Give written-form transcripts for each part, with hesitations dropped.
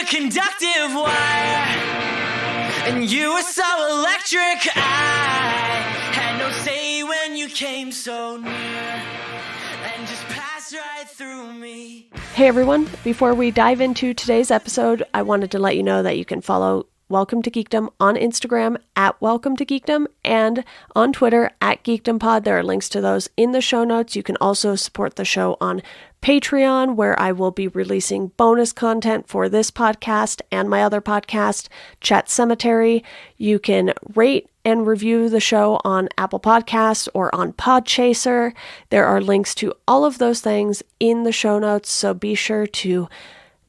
a conductive wire, and you were so electric. I had no say when you came so near, and just passed right through me. Hey everyone, before we dive into today's episode, I wanted to let you know that you can follow Welcome to Geekdom on Instagram at Welcome to Geekdom and on Twitter at GeekdomPod. There are links to those in the show notes. You can also support the show on Patreon, where I will be releasing bonus content for this podcast and my other podcast, Chat Cemetery. You can rate and review the show on Apple Podcasts or on Podchaser. There are links to all of those things in the show notes, so be sure to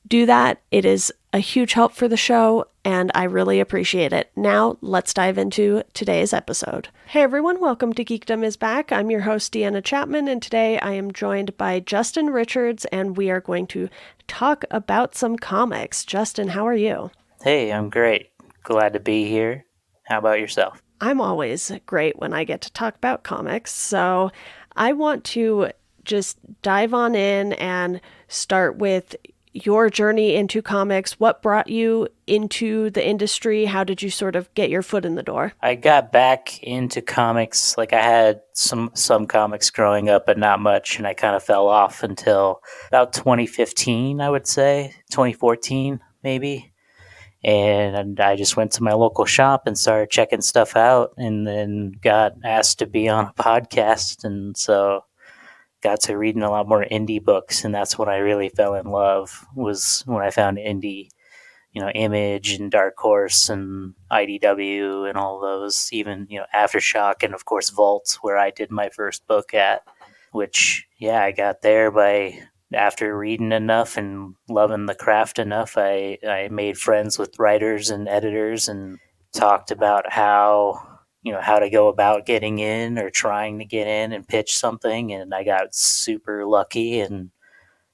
do that. It is a huge help for the show, and I really appreciate it. Now, let's dive into today's episode. Hey everyone, Welcome to Geekdom is back. I'm your host, Deanna Chapman, and today I am joined by Justin Richards, and we are going to talk about some comics. Justin, how are you? Hey, I'm great. Glad to be here. How about yourself? I'm always great when I get to talk about comics, so I want to just dive on in and start with your journey into comics. What brought you into the industry? How did you sort of get your foot in the door? I got back into comics. I had some comics growing up, but not much, and I kind of fell off until about 2015, I would say, 2014 maybe. And I just went to my local shop and started checking stuff out, and then got asked to be on a podcast, and so got to reading a lot more indie books, and that's when I really fell in love, was when I found indie, Image and Dark Horse and IDW and all those, even, Aftershock and of course Vault, where I did my first book at, which, I got there after reading enough and loving the craft enough. I made friends with writers and editors and talked about how to go about getting in or trying to get in and pitch something. And I got super lucky and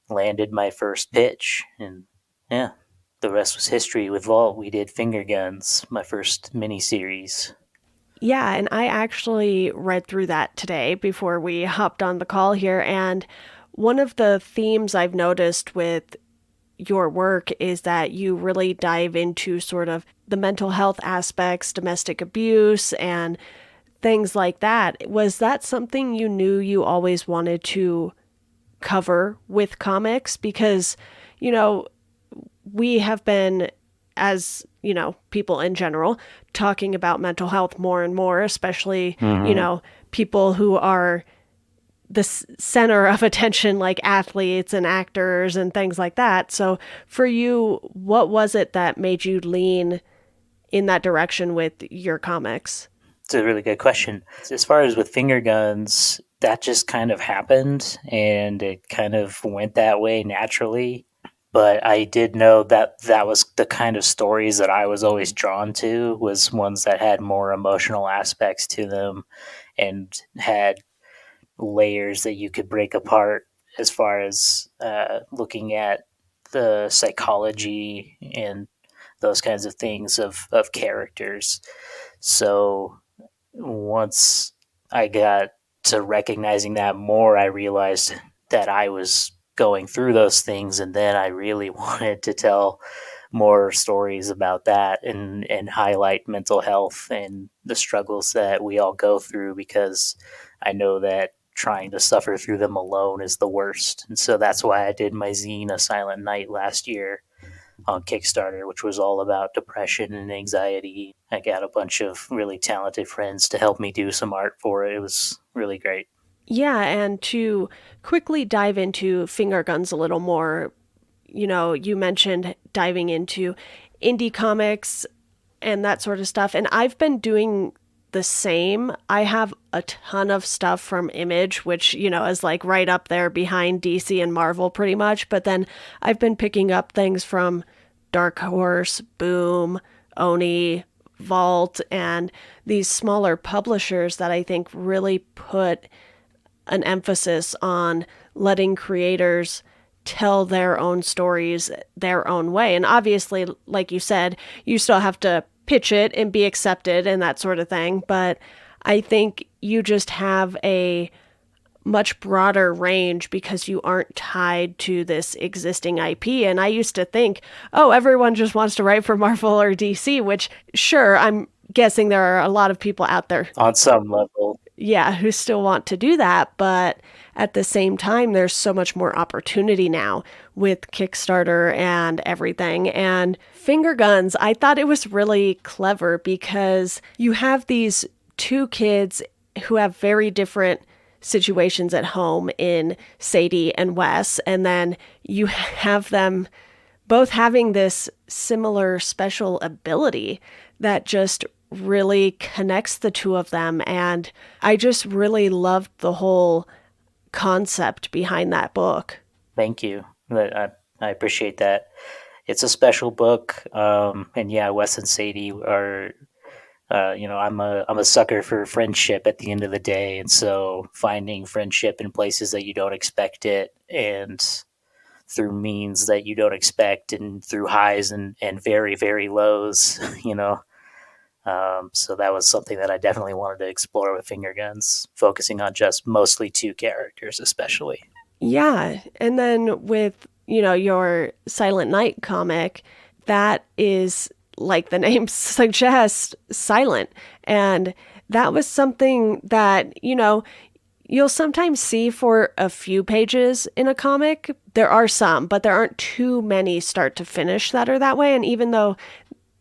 landed my first pitch. And the rest was history. With Vault, we did Finger Guns, my first miniseries. Yeah, and I actually read through that today before we hopped on the call here. And one of the themes I've noticed with your work is that you really dive into sort of the mental health aspects, domestic abuse, and things like that. Was that something you knew you always wanted to cover with comics? Because, we have been, as, people in general, talking about mental health more and more, especially, people who are the center of attention, like athletes and actors and things like that. So for you, what was it that made you lean in that direction with your comics? It's a really good question. As far as with Finger Guns, that just kind of happened, and it kind of went that way naturally. But I did know that was the kind of stories that I was always drawn to, was ones that had more emotional aspects to them and had layers that you could break apart as far as looking at the psychology and those kinds of things of characters. So once I got to recognizing that more, I realized that I was going through those things, and then I really wanted to tell more stories about that and highlight mental health and the struggles that we all go through, because I know that trying to suffer through them alone is the worst. And so that's why I did my zine, A Silent Night, last year on Kickstarter, which was all about depression and anxiety. I got a bunch of really talented friends to help me do some art for it. It was really great. Yeah, and to quickly dive into Finger Guns a little more, you mentioned diving into indie comics and that sort of stuff, and I've been doing the same. I have a ton of stuff from Image, which, is like right up there behind DC and Marvel pretty much. But then I've been picking up things from Dark Horse, Boom, Oni, Vault, and these smaller publishers that I think really put an emphasis on letting creators tell their own stories their own way. And obviously, like you said, you still have to pitch it and be accepted and that sort of thing. But I think you just have a much broader range because you aren't tied to this existing IP. And I used to think, oh, everyone just wants to write for Marvel or DC, which sure, I'm guessing there are a lot of people out there, On some level. yeah, who still want to do that. But at the same time, there's so much more opportunity now with Kickstarter and everything. And Finger Guns, I thought it was really clever because you have these two kids who have very different situations at home in Sadie and Wes, and then you have them both having this similar special ability that just really connects the two of them. And I just really loved the whole concept behind that book. Thank you. I appreciate that. It's a special book, and yeah, Wes and Sadie are. I'm a sucker for friendship at the end of the day, and so finding friendship in places that you don't expect it, and through means that you don't expect, and through highs and very very lows, So that was something that I definitely wanted to explore with Finger Guns, focusing on just mostly two characters, especially. Yeah. And then with, your Silent Night comic, that is, like the name suggests, silent. And that was something that, you'll sometimes see for a few pages in a comic. There are some, but there aren't too many start to finish that are that way. And even though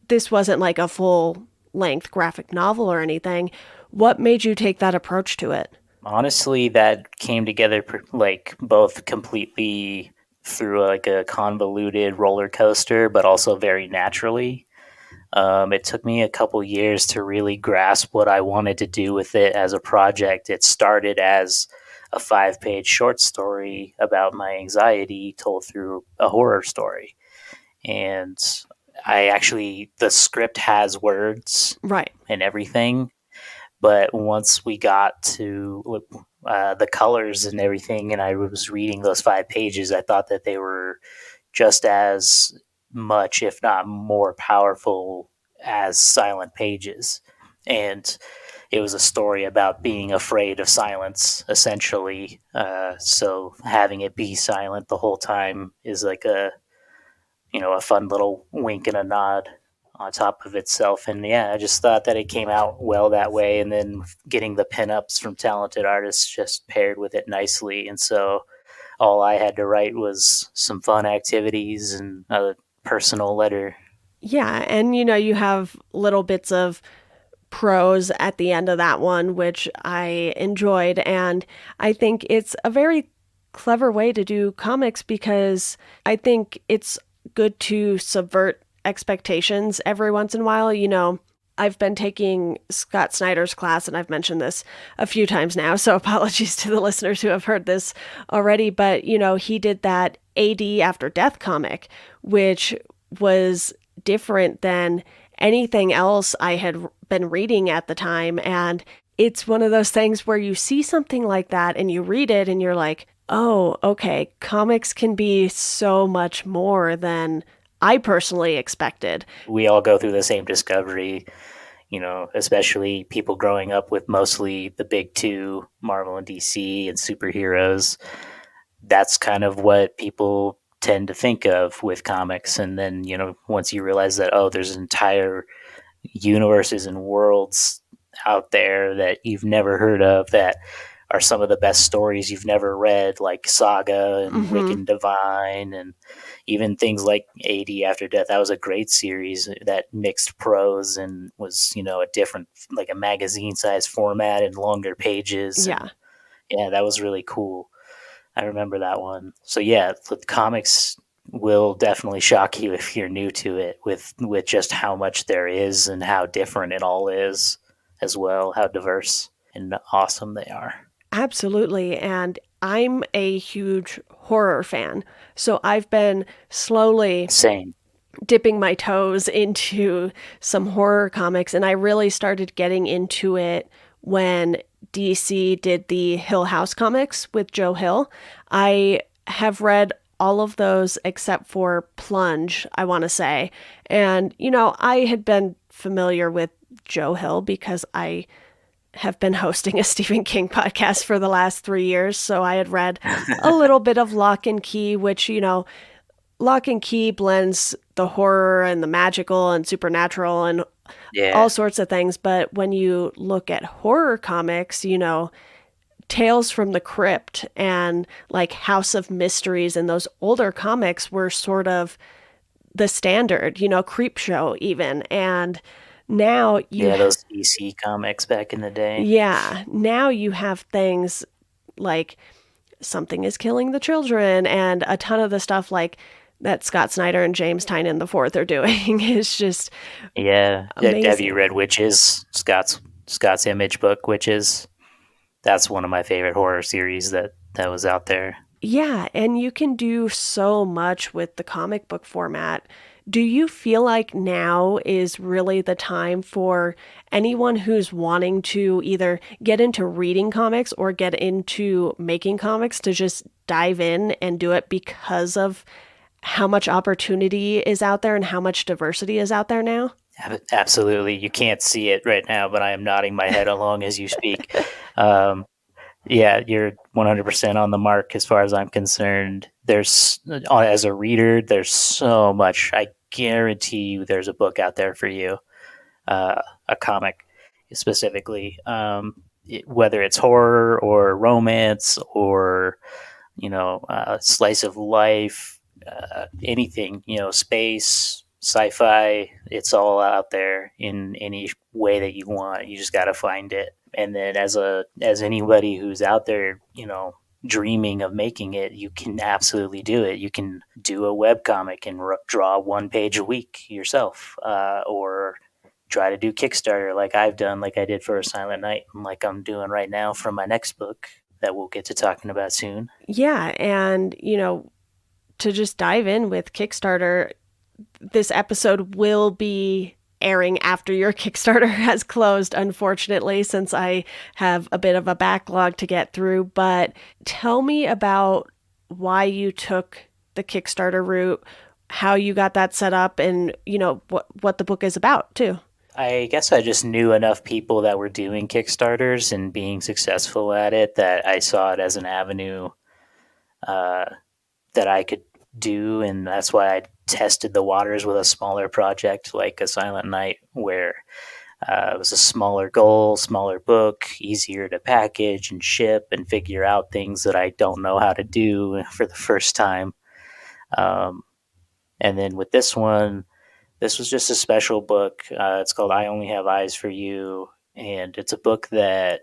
this wasn't like a full length graphic novel or anything, what made you take that approach to it? Honestly, that came together like both completely through like a convoluted roller coaster, but also very naturally. It took me a couple years to really grasp what I wanted to do with it as a project. It started as a 5-page short story about my anxiety told through a horror story. And the script has words Right. and everything. But once we got to the colors and everything, and I was reading those 5 pages, I thought that they were just as much, if not more powerful as silent pages. And it was a story about being afraid of silence, essentially. So having it be silent the whole time is like a fun little wink and a nod on top of itself. And yeah, I just thought that it came out well that way. And then getting the pinups from talented artists just paired with it nicely. And so all I had to write was some fun activities and a personal letter. Yeah. And, you have little bits of prose at the end of that one, which I enjoyed. And I think it's a very clever way to do comics because I think it's good to subvert expectations every once in a while. I've been taking Scott Snyder's class, and I've mentioned this a few times now, so apologies to the listeners who have heard this already. But, he did that AD After Death comic, which was different than anything else I had been reading at the time. And it's one of those things where you see something like that and you read it and you're like, oh, okay, comics can be so much more than I personally expected. We all go through the same discovery, especially people growing up with mostly the big two, Marvel and DC and superheroes. That's kind of what people tend to think of with comics. And then, once you realize that, oh, there's entire universes and worlds out there that you've never heard of that are some of the best stories you've never read, like Saga and Wiccan Divine, and even things like AD After Death. That was a great series that mixed prose and was, a different, like a magazine size format and longer pages. Yeah. Yeah, that was really cool. I remember that one. So yeah, the comics will definitely shock you if you're new to it with just how much there is and how different it all is as well, how diverse and awesome they are. Absolutely. And I'm a huge horror fan. So I've been slowly Same. dipping my toes into some horror comics. And I really started getting into it when DC did the Hill House comics with Joe Hill. I have read all of those except for Plunge, I want to say. And, I had been familiar with Joe Hill because I have been hosting a Stephen King podcast for the last 3 years. So I had read a little bit of Lock and Key, which, Lock and Key blends the horror and the magical and supernatural and Yeah. all sorts of things. But when you look at horror comics, Tales from the Crypt and like House of Mysteries and those older comics were sort of the standard, Creep Show even. And now Yeah, those DC comics back in the day. now you have things like Something is Killing the Children and a ton of the stuff like that Scott Snyder and James Tynion IV are doing is just Yeah. amazing. Have you read Witches? Scott's Image book, Witches? That's one of my favorite horror series that was out there. Yeah, and you can do so much with the comic book format. Do you feel like now is really the time for anyone who's wanting to either get into reading comics or get into making comics to just dive in and do it because of how much opportunity is out there and how much diversity is out there now? Absolutely. You can't see it right now, but I am nodding my head along as you speak. Yeah, you're 100% on the mark as far as I'm concerned. As a reader, there's so much. I guarantee you there's a book out there for you, a comic specifically, whether it's horror or romance or, slice of life, anything, space, sci-fi, it's all out there in any way that you want. You just got to find it. And then as anybody who's out there, dreaming of making it, you can absolutely do it. You can do a web comic and draw 1 page a week yourself, or try to do Kickstarter like I've done, like I did for A Silent Night, and like I'm doing right now for my next book that we'll get to talking about soon. Yeah, and to just dive in with Kickstarter, this episode will be airing after your Kickstarter has closed, unfortunately, since I have a bit of a backlog to get through. But tell me about why you took the Kickstarter route, how you got that set up, and what the book is about too. I guess I just knew enough people that were doing Kickstarters and being successful at it that I saw it as an avenue that I could do, and that's why I tested the waters with a smaller project like A Silent Night, where it was a smaller goal, smaller book, easier to package and ship and figure out things that I don't know how to do for the first time. And then with this one, this was just a special book. It's called I Only Have Eyes for You, and it's a book that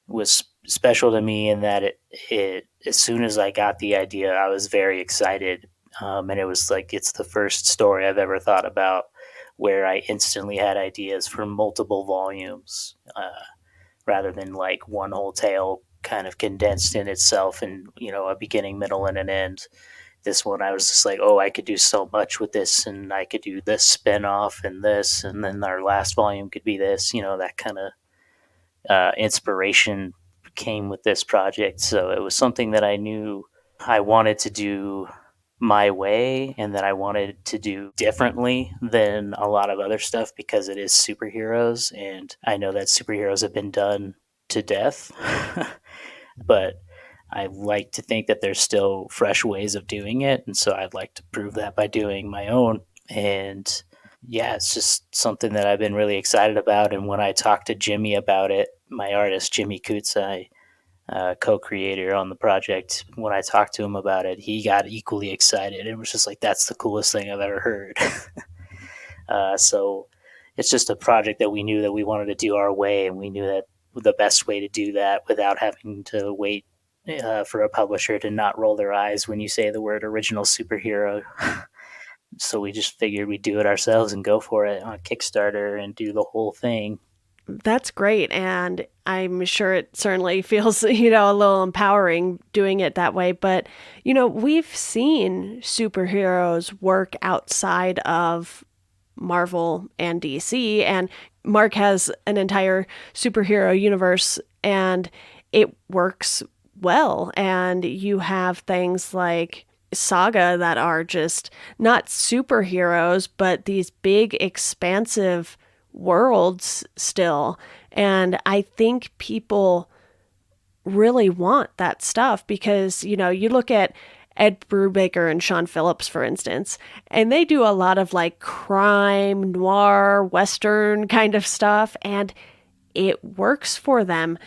was special to me in that it as soon as I got the idea, I was very excited. And it was like it's the first story I've ever thought about where I instantly had ideas for multiple volumes, rather than like one whole tale kind of condensed in itself and a beginning, middle, and an end. This one I was just like, oh, I could do so much with this, and I could do this spin-off and this, and then our last volume could be this, that kind of inspiration came with this project. So it was something that I knew I wanted to do my way and that I wanted to do differently than a lot of other stuff because it is superheroes, and I know that superheroes have been done to death. But I like to think that there's still fresh ways of doing it, and so I'd like to prove that by doing my own. And yeah, it's just something that I've been really excited about. And when I talked to Jimmy about it, my artist Jimmy Kutzai, co-creator on the project, when I talked to him about it, he got equally excited. It was just like, that's the coolest thing I've ever heard. So it's just a project that we knew that we wanted to do our way, and we knew that the best way to do that without having to wait for a publisher to not roll their eyes when you say the word original superhero. So we just figured we'd do it ourselves and go for it on Kickstarter and do the whole thing. That's great. And I'm sure it certainly feels, a little empowering doing it that way. But, we've seen superheroes work outside of Marvel and DC, and Mark has an entire superhero universe and it works well. And you have things like Saga that are just not superheroes, but these big, expansive worlds still. And I think people really want that stuff because, you know, you look at Ed Brubaker and Sean Phillips, for instance, and they do a lot of like crime, noir, Western kind of stuff, and it works for them.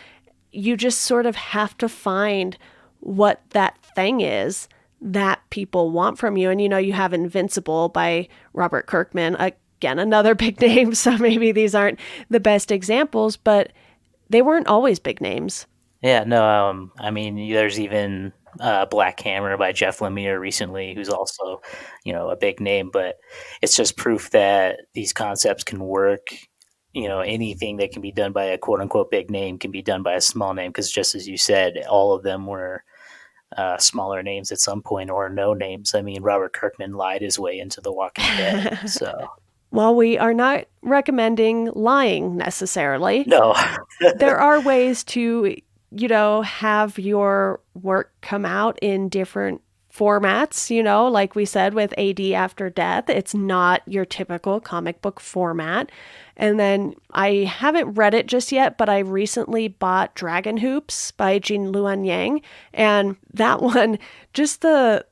You just sort of have to find what that thing is that people want from you. And, you know, you have Invincible by Robert Kirkman, again, another big name. So maybe these aren't the best examples, but they weren't always big names. Yeah, no, I mean, there's even Black Hammer by Jeff Lemire recently, who's also, a big name, but it's just proof that these concepts can work. Anything that can be done by a quote unquote big name can be done by a small name, because just as you said, all of them were smaller names at some point or no names. I mean, Robert Kirkman lied his way into The Walking Dead, so. While we are not recommending lying necessarily, No. there are ways to, have your work come out in different formats, like we said with AD After Death. It's not your typical comic book format. And then I haven't read it just yet, but I recently bought Dragon Hoops by Jean Luan Yang. And that one, just the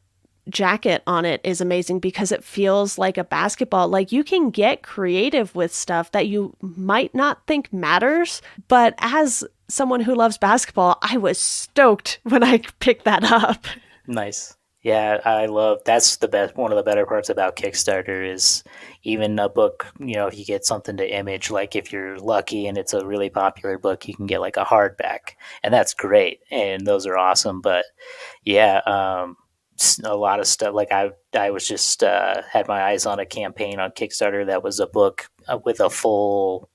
jacket on it is amazing because it feels like a basketball. Like, you can get creative with stuff that you might not think matters, but as someone who loves basketball, I was stoked when I picked that up. Nice. Yeah, that's the best. One of the better parts about Kickstarter is even a book, if you get something to image, like if you're lucky and it's a really popular book, you can get like a hardback, and that's great. And those are awesome. But yeah, a lot of stuff, like I was just had my eyes on a campaign on Kickstarter that was a book with a full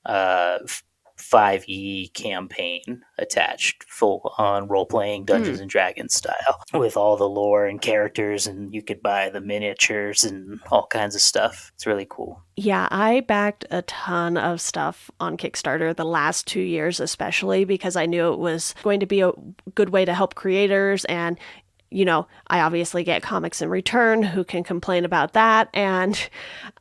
5e campaign attached, full on role-playing Dungeons and Dragons style, with all the lore and characters, and you could buy the miniatures and all kinds of stuff. It's really cool. Yeah, I backed a ton of stuff on Kickstarter the last 2 years, especially because I knew it was going to be a good way to help creators. And I obviously get comics in return. Who can complain about that? And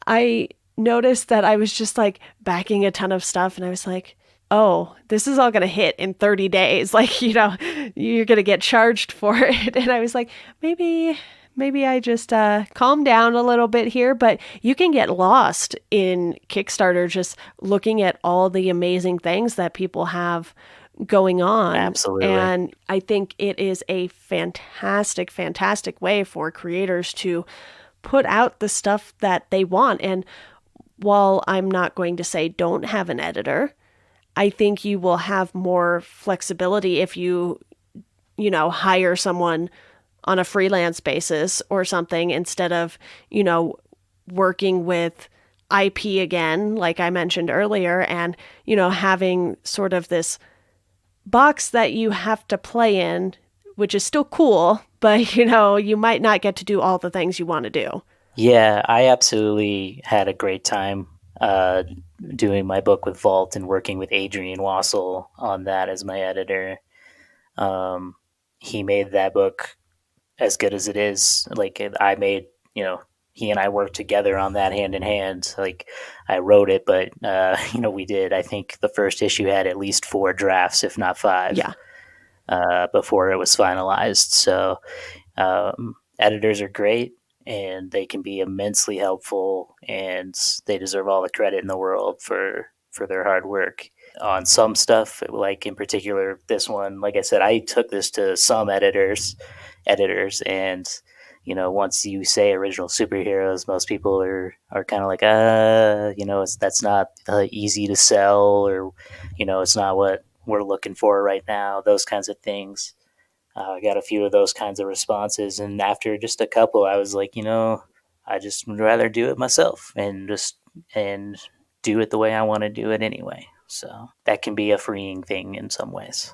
I noticed that I was just like backing a ton of stuff, and I was like, oh, this is all going to hit in 30 days. Like, you're going to get charged for it. And I was like, maybe I just calm down a little bit here. But you can get lost in Kickstarter just looking at all the amazing things that people have going on. Absolutely. And I think it is a fantastic, fantastic way for creators to put out the stuff that they want. And while I'm not going to say don't have an editor, I think you will have more flexibility if you hire someone on a freelance basis or something, instead of, working with IP again, like I mentioned earlier, and, having sort of this box that you have to play in, which is still cool, but, you might not get to do all the things you want to do. Yeah, I absolutely had a great time doing my book with Vault and working with Adrian Wassel on that as my editor. He made that book as good as it is. Like, I made, he and I worked together on that hand in hand. Like, I wrote it, but we did. I think the first issue had at least 4 drafts, if not 5. Yeah. Before it was finalized. So editors are great, and they can be immensely helpful, and they deserve all the credit in the world for their hard work on some stuff. Like, in particular, this one, like I said, I took this to some editors, and once you say original superheroes, most people are kind of like, that's not easy to sell, or it's not what we're looking for right now, those kinds of things. I got a few of those kinds of responses, and after just a couple, I was like, I just would rather do it myself and do it the way I want to do it anyway. So that can be a freeing thing in some ways.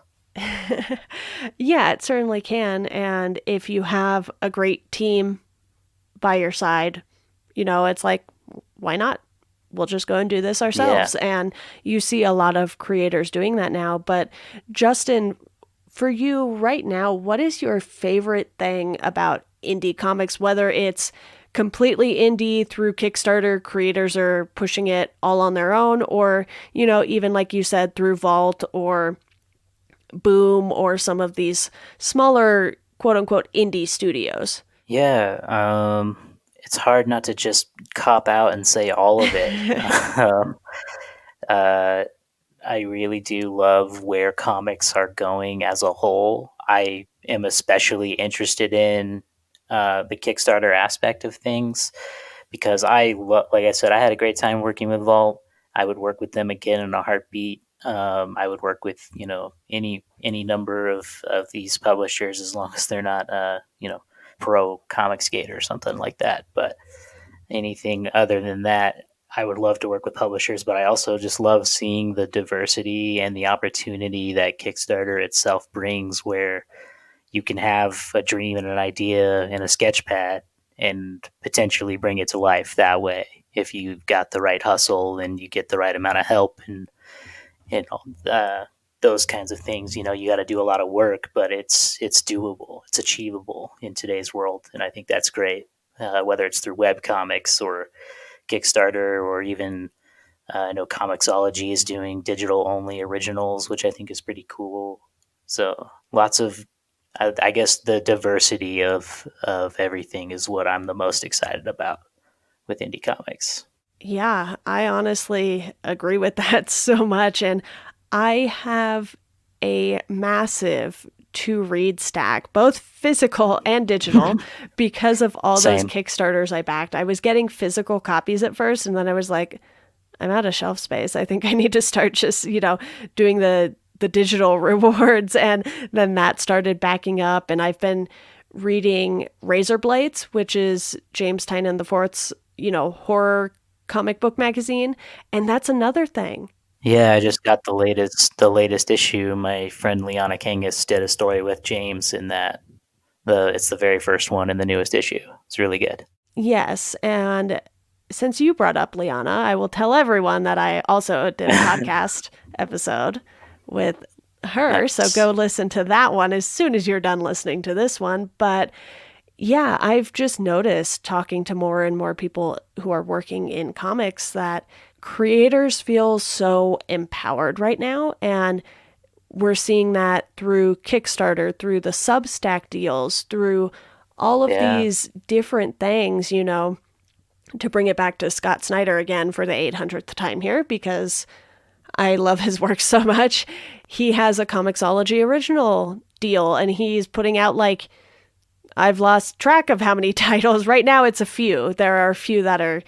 Yeah, it certainly can. And if you have a great team by your side, it's like, why not? We'll just go and do this ourselves. Yeah. And you see a lot of creators doing that now. But Justin, for you right now, what is your favorite thing about indie comics, whether it's completely indie through Kickstarter, creators are pushing it all on their own, or, even like you said, through Vault or Boom or some of these smaller quote unquote indie studios. Yeah, it's hard not to just cop out and say all of it. um, uh, I really do love where comics are going as a whole. I am especially interested in the Kickstarter aspect of things because like I said, I had a great time working with Vault. I would work with them again in a heartbeat. I would work with any number of these publishers as long as they're not pro Comicsgate or something like that. But anything other than that, I would love to work with publishers, but I also just love seeing the diversity and the opportunity that Kickstarter itself brings, where you can have a dream and an idea in a sketch pad and potentially bring it to life that way if you've got the right hustle and you get the right amount of help and you know those kinds of things. You got to do a lot of work, but it's doable, it's achievable in today's world, and I think that's great. Whether it's through web comics or Kickstarter, or even I know Comixology is doing digital only originals, which I think is pretty cool. So lots of, I guess, the diversity of everything is what I'm the most excited about with indie comics. Yeah, I honestly agree with that so much. And I have a massive to read stack, both physical and digital, because of all those Same. Kickstarters I backed. I was getting physical copies at first, and then I was like, I'm out of shelf space. I think I need to start just, doing the digital rewards. And then that started backing up. And I've been reading Razor Blades, which is James Tynion the Fourth's, horror comic book magazine. And that's another thing. Yeah, I just got the latest issue. My friend Liana Kangas did a story with James in that. It's the very first one in the newest issue. It's really good. Yes. And since you brought up Liana, I will tell everyone that I also did a podcast episode with her. Nice. So go listen to that one as soon as you're done listening to this one. But yeah, I've just noticed talking to more and more people who are working in comics that creators feel so empowered right now. And we're seeing that through Kickstarter, through the Substack deals, through all of these different things, to bring it back to Scott Snyder again for the 800th time here, because I love his work so much. He has a Comixology original deal, and he's putting out I've lost track of how many titles. Right now it's a few. There are a few that are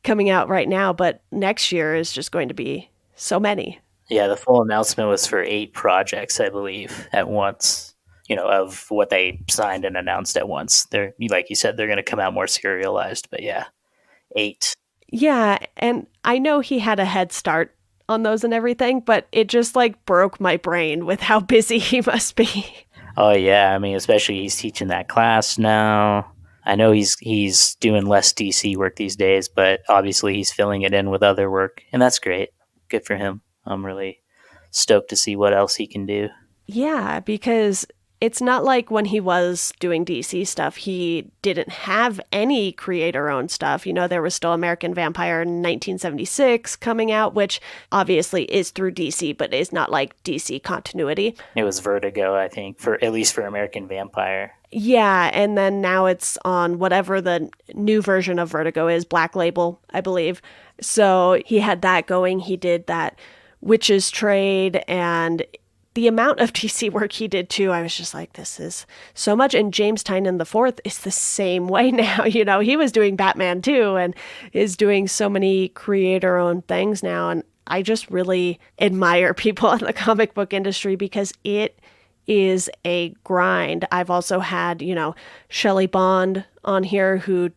coming out right now, but next year is just going to be so many. Yeah, the full announcement was for 8 projects, I believe, at once. Of what they signed and announced at once. They're, like you said, they're going to come out more serialized, but yeah, 8. Yeah, and I know he had a head start on those and everything, but it just broke my brain with how busy he must be. Oh yeah, I mean, especially he's teaching that class now. I know he's doing less DC work these days, but obviously he's filling it in with other work, and that's great. Good for him. I'm really stoked to see what else he can do. Yeah, because it's not like when he was doing DC stuff, he didn't have any creator-owned stuff. There was still American Vampire in 1976 coming out, which obviously is through DC, but is not like DC continuity. It was Vertigo, I think, at least for American Vampire. Yeah, and then now it's on whatever the new version of Vertigo is, Black Label, I believe. So he had that going. He did that Witches trade, and the amount of DC work he did too, I was just like, this is so much. And James Tynion the Fourth is the same way now. He was doing Batman too, and is doing so many creator-owned things now. And I just really admire people in the comic book industry because it is a grind. I've also had, Shelley Bond on here, who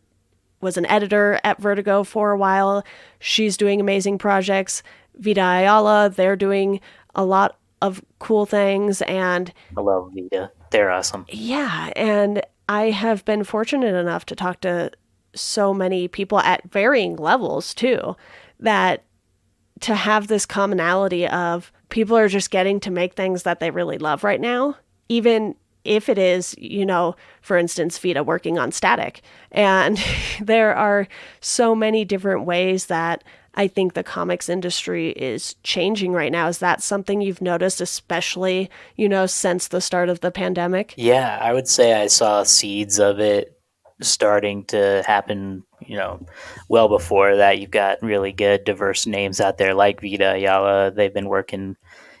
was an editor at Vertigo for a while. She's doing amazing projects. Vita Ayala, they're doing a lot of cool things. And I love Vita. They're awesome. Yeah, and I have been fortunate enough to talk to so many people at varying levels too, that to have this commonality of people are just getting to make things that they really love right now, even if it is, for instance, Vita working on static. And there are so many different ways that I think the comics industry is changing right now. Is that something you've noticed, especially, since the start of the pandemic? Yeah, I would say I saw seeds of it starting to happen, well before that. You've got really good, diverse names out there like Vita Ayala. They've been working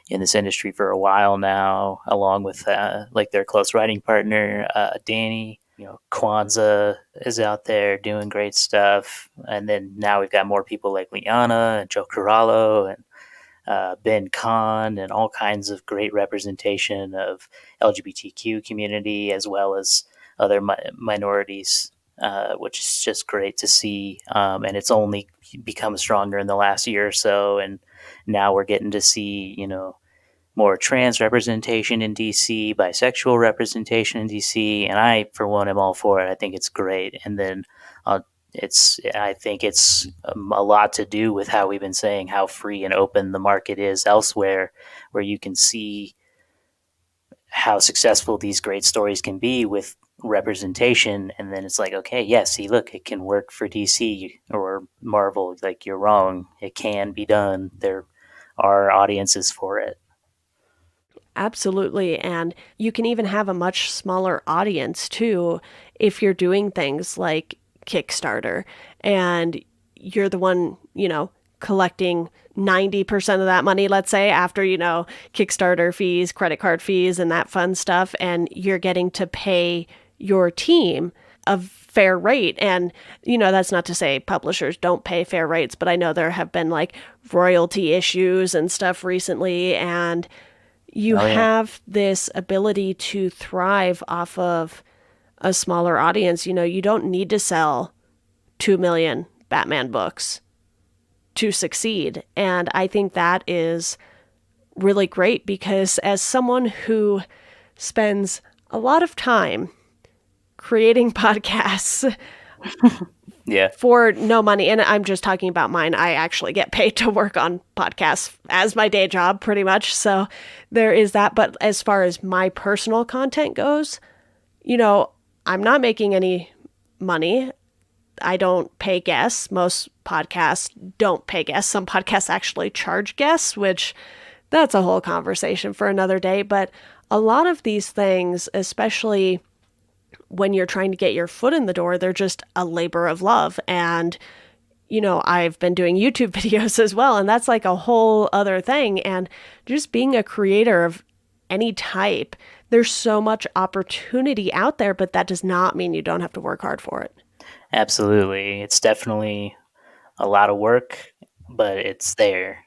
in this industry for a while now, along with like their close writing partner, Danny. Kwanzaa is out there doing great stuff. And then now we've got more people like Liana and Joe Corallo and Ben Kahn and all kinds of great representation of LGBTQ community as well as other minorities, which is just great to see. And it's only become stronger in the last year or so. And now we're getting to see, more trans representation in DC, bisexual representation in DC, and I, for one, am all for it. I think it's great. And then I think it's a lot to do with how we've been saying how free and open the market is elsewhere, where you can see how successful these great stories can be with representation. And then it's like, okay, yeah, see, look, it can work for DC or Marvel. Like, you're wrong. It can be done. There are audiences for it. Absolutely. And you can even have a much smaller audience too if you're doing things like Kickstarter and you're the one, collecting 90% of that money, let's say, after, Kickstarter fees, credit card fees, and that fun stuff. And you're getting to pay your team a fair rate. And, that's not to say publishers don't pay fair rates, but I know there have been like royalty issues and stuff recently. And you have this ability to thrive off of a smaller audience. You don't need to sell 2 million Batman books to succeed. And I think that is really great because as someone who spends a lot of time creating podcasts for no money, and I'm just talking about mine, I actually get paid to work on podcasts as my day job pretty much. So there is that. But as far as my personal content goes, I'm not making any money. I don't pay guests. Most podcasts don't pay guests. Some podcasts actually charge guests, which that's a whole conversation for another day. But a lot of these things, especially when you're trying to get your foot in the door, they're just a labor of love. And, I've been doing YouTube videos as well, and that's like a whole other thing. And just being a creator of any type, there's so much opportunity out there, but that does not mean you don't have to work hard for it. Absolutely. It's definitely a lot of work, but it's there.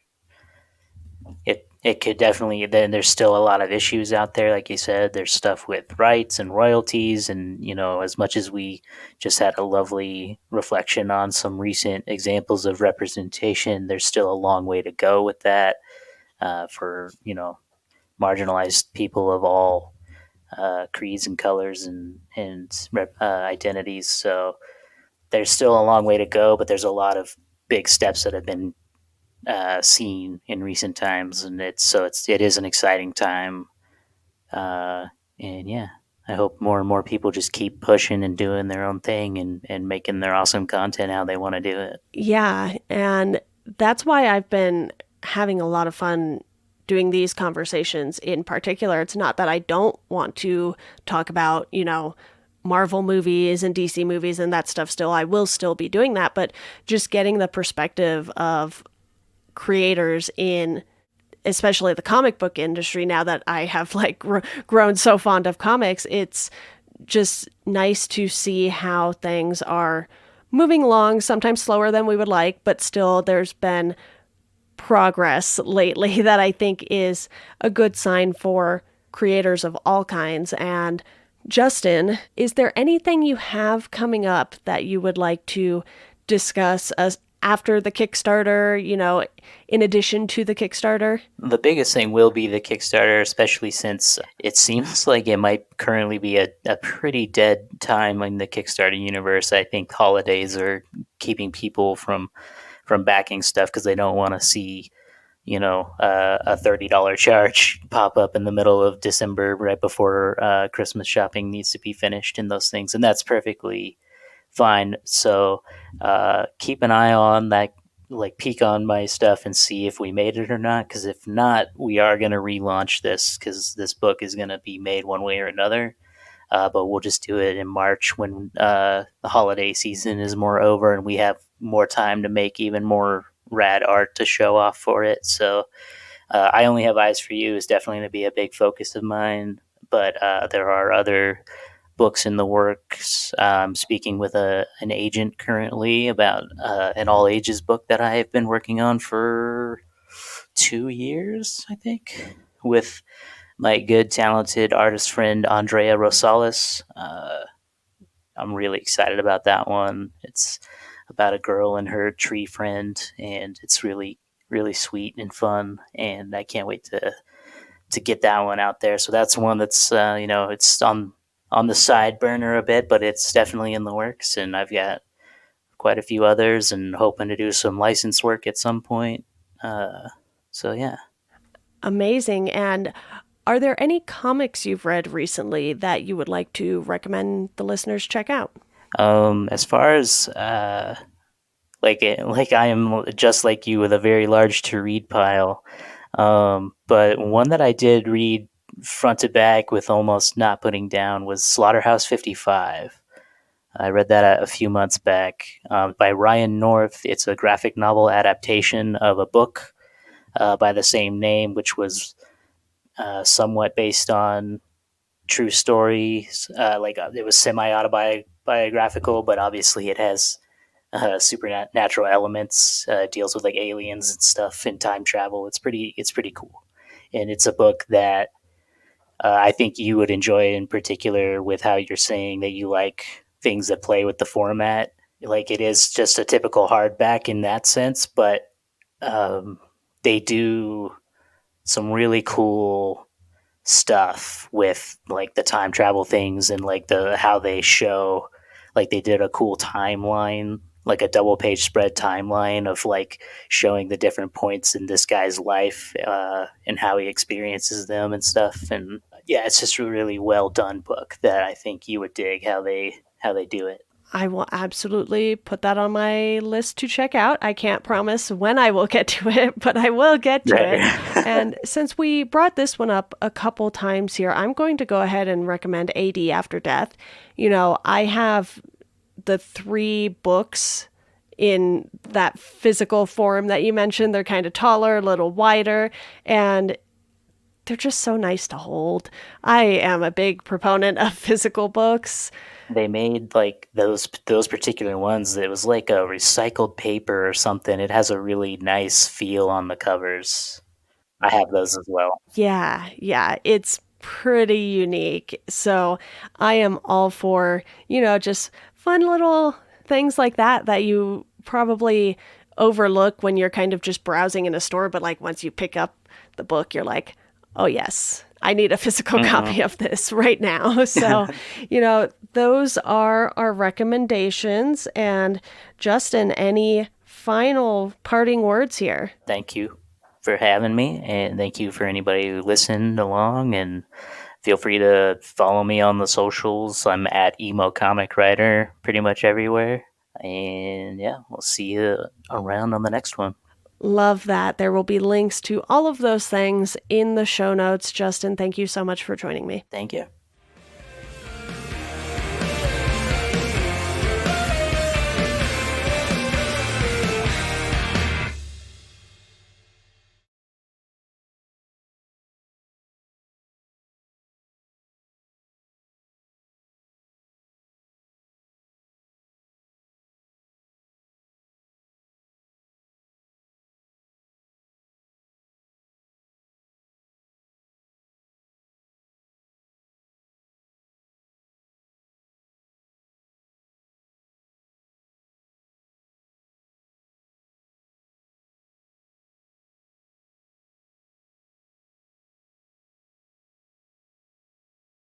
It could definitely, then there's still a lot of issues out there. Like you said, there's stuff with rights and royalties. And, as much as we just had a lovely reflection on some recent examples of representation, there's still a long way to go with that for, marginalized people of all creeds and colors and identities. So there's still a long way to go, but there's a lot of big steps that have been seen in recent times, and it is an exciting time. And yeah, I hope more and more people just keep pushing and doing their own thing and making their awesome content how they want to do it. Yeah, and that's why I've been having a lot of fun doing these conversations in particular. It's not that I don't want to talk about, Marvel movies and DC movies and that stuff still. I will still be doing that, but just getting the perspective of creators in especially the comic book industry, now that I have grown so fond of comics, it's just nice to see how things are moving along, sometimes slower than we would like, but still there's been progress lately that I think is a good sign for creators of all kinds. And Justin, is there anything you have coming up that you would like to discuss after the Kickstarter, in addition to the Kickstarter? The biggest thing will be the Kickstarter, especially since it seems like it might currently be a pretty dead time in the Kickstarter universe. I think holidays are keeping people from backing stuff because they don't want to see, a $30 charge pop up in the middle of December right before Christmas shopping needs to be finished and those things. And that's perfectly fine. So keep an eye on that, like peek on my stuff and see if we made it or not. Because if not, we are going to relaunch this because this book is going to be made one way or another. But we'll just do it in March when the holiday season is more over and we have more time to make even more rad art to show off for it. So I Only Have Eyes for You is definitely going to be a big focus of mine. But there are other books in the works. Speaking with an agent currently about an all ages book that I've been working on for 2 years, I think, with my good, talented artist friend Andrea Rosales. I'm really excited about that one. It's about a girl and her tree friend, and it's really, really sweet and fun. And I can't wait to get that one out there. So that's one that's it's on the side burner a bit, but it's definitely in the works. And I've got quite a few others, and hoping to do some license work at some point. So yeah. Amazing. And are there any comics you've read recently that you would like to recommend the listeners check out? As far as like I am just like you with a very large to read pile. But one that I did read front to back with almost not putting down was Slaughterhouse 55. I read that a few months back by Ryan North. It's a graphic novel adaptation of a book by the same name, which was somewhat based on true stories. It was semi autobiographical, but obviously it has supernatural elements. Deals with like aliens and stuff and time travel. It's pretty cool, and it's a book that I think you would enjoy in particular with how you're saying that you like things that play with the format. Like it is just a typical hardback in that sense, but um, they do some really cool stuff with like the time travel things and like the how they show, like they did a cool timeline, like a double page spread timeline of like showing the different points in this guy's life and how he experiences them and stuff. And yeah, it's just a really well done book that I think you would dig how they do it. I will absolutely put that on my list to check out. I can't promise when I will get to it, but I will get to Right. it. And since we brought this one up a couple times here, I'm going to go ahead and recommend AD After Death. I have the 3 books in that physical form that you mentioned. They're kind of taller, a little wider, and they're just so nice to hold. I am a big proponent of physical books. They made like those particular ones. It was like a recycled paper or something. It has a really nice feel on the covers. I have those as well. Yeah, it's pretty unique. So I am all for, just fun little things like that you probably overlook when you're kind of just browsing in a store. But like once you pick up the book, you're like, oh, yes, I need a physical copy of this right now. So, those are our recommendations. And Justin, any final parting words here? Thank you for having me, and thank you for anybody who listened along. And feel free to follow me on the socials. I'm at Emo Comic Writer pretty much everywhere. And yeah, we'll see you around on the next one. Love that. There will be links to all of those things in the show notes. Justin, thank you so much for joining me. Thank you.